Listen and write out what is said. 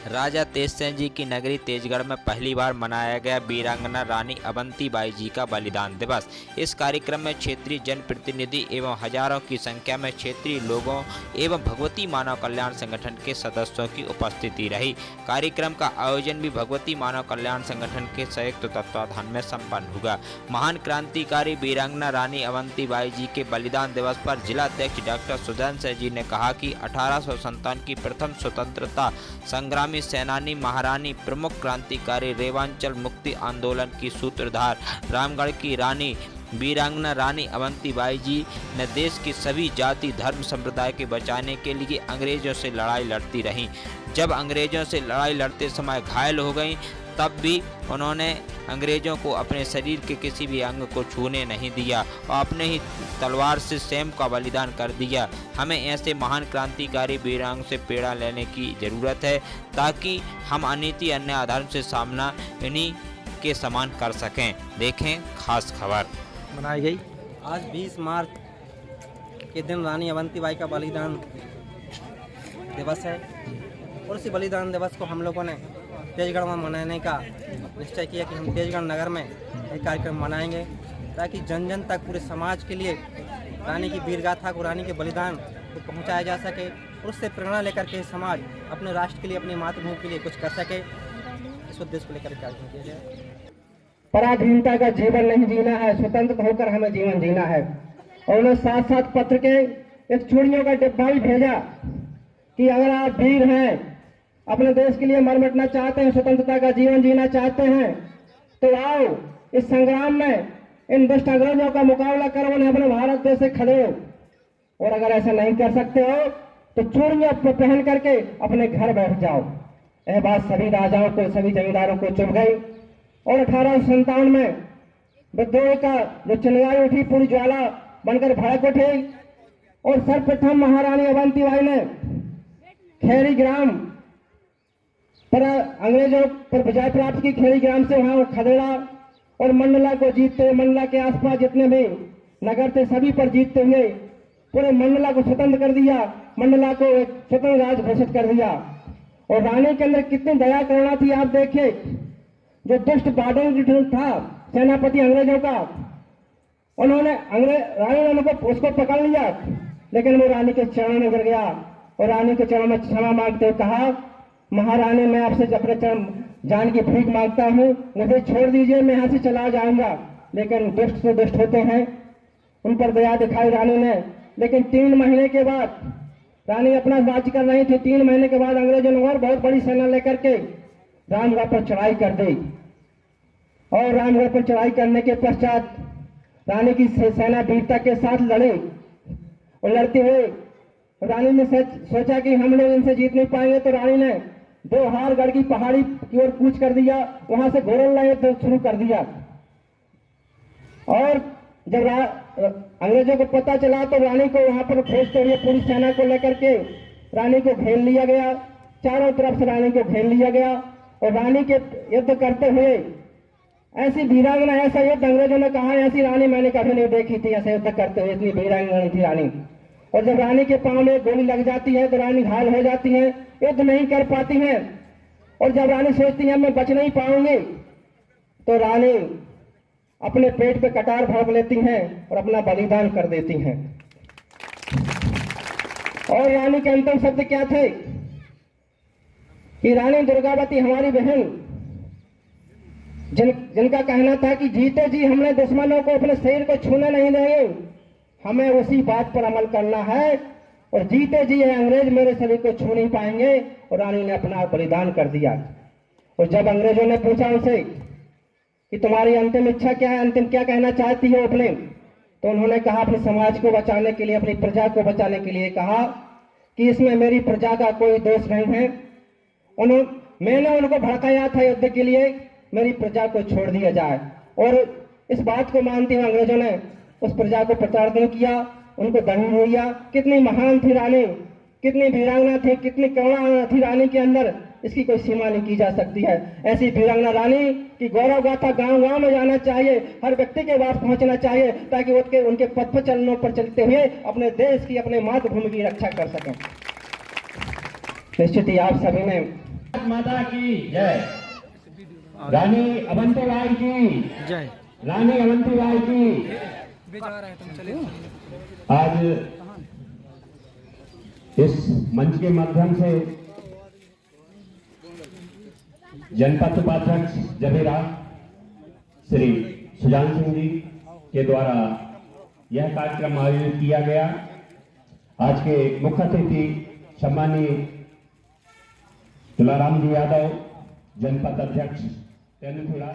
राजा तेजसेन जी की नगरी तेजगढ़ में पहली बार मनाया गया वीरांगना रानी अवंतीबाई जी का बलिदान दिवस। इस कार्यक्रम में क्षेत्रीय जनप्रतिनिधि एवं हजारों की संख्या में क्षेत्रीय लोगों एवं भगवती मानव कल्याण संगठन के सदस्यों की उपस्थिति रही। कार्यक्रम का आयोजन भी भगवती मानव कल्याण संगठन के संयुक्त तत्वाधान में संपन्न हुआ। महान क्रांतिकारी वीरांगना रानी अवंतीबाई जी के बलिदान दिवस पर जिलाध्यक्ष डॉक्टर सुदर्शन सिंह जी ने कहा कि 1857 की प्रथम स्वतंत्रता संग्राम सेनानी महारानी प्रमुख क्रांतिकारी रेवांचल मुक्ति आंदोलन की सूत्रधार रामगढ़ की रानी वीरांगना रानी अवंतीबाई जी ने देश की सभी जाति धर्म संप्रदाय के बचाने के लिए अंग्रेजों से लड़ाई लड़ती रहीं। जब अंग्रेजों से लड़ाई लड़ते समय घायल हो गईं, तब भी उन्होंने अंग्रेजों को अपने शरीर के किसी भी अंग को छूने नहीं दिया और अपने ही तलवार से स्वयं का बलिदान कर दिया। हमें ऐसे महान क्रांतिकारी वीरांग से प्रेरणा लेने की ज़रूरत है ताकि हम अनीति अन्याय अधर्म से सामना इन्हीं के समान कर सकें। देखें खास खबर। मनाई गई आज 20 मार्च के दिन रानी अवंतीबाई का बलिदान दिवस है और उसी बलिदान दिवस को हम लोगों ने तेजगढ़ में मनाने का निश्चय किया कि हम तेजगढ़ नगर में एक कार्यक्रम मनाएंगे ताकि जन जन तक पूरे समाज के लिए रानी की वीरगाथा को, रानी के बलिदान को पहुंचाया जा सके और उससे प्रेरणा लेकर के समाज अपने राष्ट्र के लिए, अपनी मातृभूमि के लिए कुछ कर सके। इस उद्देश्य को लेकर कार्यक्रम किया जाए। पराधीनता का जीवन नहीं जीना है, स्वतंत्र होकर हमें जीवन जीना है। और उन्होंने साथ साथ पत्र के एक चूड़ियों का डिब्बा भी भेजा कि अगर आप वीर हैं, अपने देश के लिए मर मिटना चाहते हैं, स्वतंत्रता का जीवन जीना चाहते हैं, तो आओ इस संग्राम में इन दुष्ट अंग्रेजों का मुकाबला करो, उन्हें अपने भारत देश से खड़े हो। और अगर ऐसा नहीं कर सकते हो तो चूड़ियां पहन करके अपने घर बैठ जाओ। यह बात सभी राजाओं को, सभी जमींदारों को चुभ गई और 1857 में विद्रोह का जो चिंगारी उठी, पूरी ज्वाला बनकर भड़क उठी और सर्वप्रथम महारानी अवंतीबाई ने खेरी ग्राम पर अंग्रेजों पर विजय प्राप्त की। खेरी ग्राम से वहां खदेड़ा और मंडला को जीतते, मंडला के आसपास जितने भी नगर थे सभी पर जीतते हुए पूरे मंडला को स्वतंत्र कर दिया, मंडला को एक स्वतंत्र राज्य घोषित कर दिया। और रानी के अंदर कितनी दया करुणा थी आप देखिए। जो दुष्ट बादल था सेनापति अंग्रेजों का, उन्होंने रानी ने उनको उसको पकड़ लिया, लेकिन वो रानी के चरणों में गिर गया और रानी के चरणों में क्षमा मांगते हुए कहा, महारानी मैं आपसे अपने जान की भीख मांगता हूँ, मुझे छोड़ दीजिए, मैं यहाँ से चला जाऊंगा। लेकिन दुष्ट से दुष्ट होते हैं, उन पर दया दिखाई रानी ने। लेकिन 3 महीने के बाद रानी अपना राज्य कर रही थी। 3 महीने के बाद अंग्रेजों ने और बहुत बड़ी सेना लेकर के रामगढ़ पर चढ़ाई कर दी और रामगढ़ पर चढ़ाई करने के पश्चात रानी की सेना वीरता के साथ लड़ी और लड़ते हुए रानी ने सोचा कि हम लोग इनसे जीत नहीं पाएंगे, तो रानी ने दोहारगढ़ की पहाड़ी की ओर कूच कर दिया, वहां से घोरल युद्ध शुरू कर दिया। और जब अंग्रेजों को पता चला तो रानी को वहां पर भेजते हुए पूरी सेना को लेकर के रानी को घेर लिया गया, चारों तरफ से रानी को घेर लिया गया और रानी के युद्ध करते हुए ऐसी वीरांगना, ऐसा युद्ध अंग्रेजों ने कहा ऐसी रानी मैंने कभी नहीं देखी थी, ऐसे युद्ध करते हुए इतनी वीरांगना थी रानी। और जब रानी के पांव में गोली लग जाती है तो रानी घायल हो जाती है, युद्ध नहीं कर पाती है। और जब रानी सोचती है मैं बच नहीं पाऊंगी, तो रानी अपने पेट पे कटार भोंक लेती हैं और अपना बलिदान कर देती हैं। और रानी के अंतिम शब्द क्या थे कि रानी दुर्गावती हमारी बहन, जिनका कहना था कि जीते जी हमने दुश्मनों को अपने शरीर को छूने नहीं देंगे, हमें उसी बात पर अमल करना है और जीते जी अंग्रेज मेरे शरीर को छू नहीं पाएंगे। और रानी ने अपना बलिदान कर दिया। और जब अंग्रेजों ने पूछा उनसे कि तुम्हारी अंतिम इच्छा क्या है, अंतिम क्या कहना चाहती हो अपने, तो उन्होंने कहा अपने समाज को बचाने के लिए, अपनी प्रजा को बचाने के लिए कहा कि इसमें मेरी प्रजा का कोई दोष नहीं है। मैंने उनको भड़काया था युद्ध के लिए, मेरी प्रजा को छोड़ दिया जाए। और इस बात को मानते हुए अंग्रेजों ने उस प्रजा को प्रताड़ित किया, उनको दंड दिया। कितनी महान थी रानी, कितनी वीरांगना थी, कितनी करुणा थी रानी के अंदर, इसकी कोई सीमा नहीं की जा सकती है। ऐसी वीरांगना रानी की गौरव गाथा गांव गांव में जाना चाहिए, हर व्यक्ति के पास पहुंचना चाहिए, ताकि उनके पथ पर चलनों पर चलते हुए अपने देश की, अपने मातृभूमि की रक्षा कर सकें। निश्चित ही आप सभी ने माता की जय। रानी अवंतीबाई की जय। रानी अवंतीबाई की। आज इस मंच के माध्यम से जनपद उपाध्यक्ष जबेरा श्री सुजान सिंह जी के द्वारा यह कार्यक्रम आयोजित किया गया। आज के मुख्य अतिथि सम्मानीय तुलाराम जी यादव, जनपद अध्यक्ष तेनुखेड़ा।